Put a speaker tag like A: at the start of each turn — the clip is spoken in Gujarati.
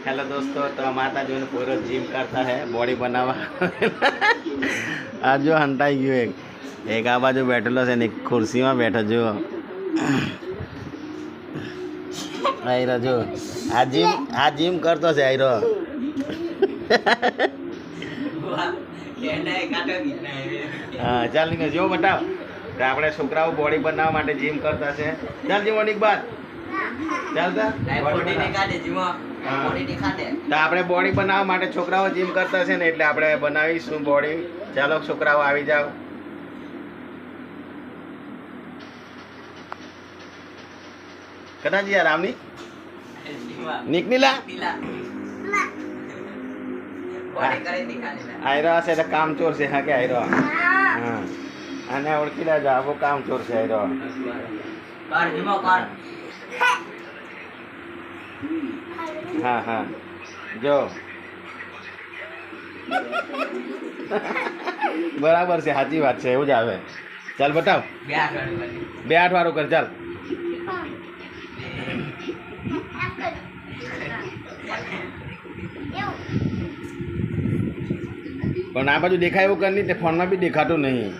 A: हेलो दोस्तों, तो माता जो पूरा जिम करता है बॉडी बनावा आज जो हंटाई गयो एक आ बाजू बैठेलो है ने खुर्सी में बैठो जो आयरो जो आ जिम करतो है आयरो हाँ चाल निकल जो बताओ तो આપણે છોકરાઓ બોડી બનાવવા માટે જીમ કરતા છે ચાલ જીવન એક બાદ ચાલતા બોડી દેખાડે જીમો બોડી દેખાડે તો આપણે બોડી બનાવવા માટે છોકરાઓ જીમ કરતા છે ને એટલે આપણે બનાવીશું બોડી ચાલો છોકરાઓ આવી જાઓ કદાચ યાર આમની નીકળીલા આયરો છે તો કામ ચોર છે હા કે આયરો હા આને ઓળખી લેજો આવો કામ ચોર છે આયરો હા હા જો બરાબર છે સાચી વાત છે એવું જ આવે ચાલ બતાવ 2-8 વાળું કર ચાલ પણ આ બાજુ દેખાય એવું કર નહીં તે ફોનમાં બી દેખાતું નહીં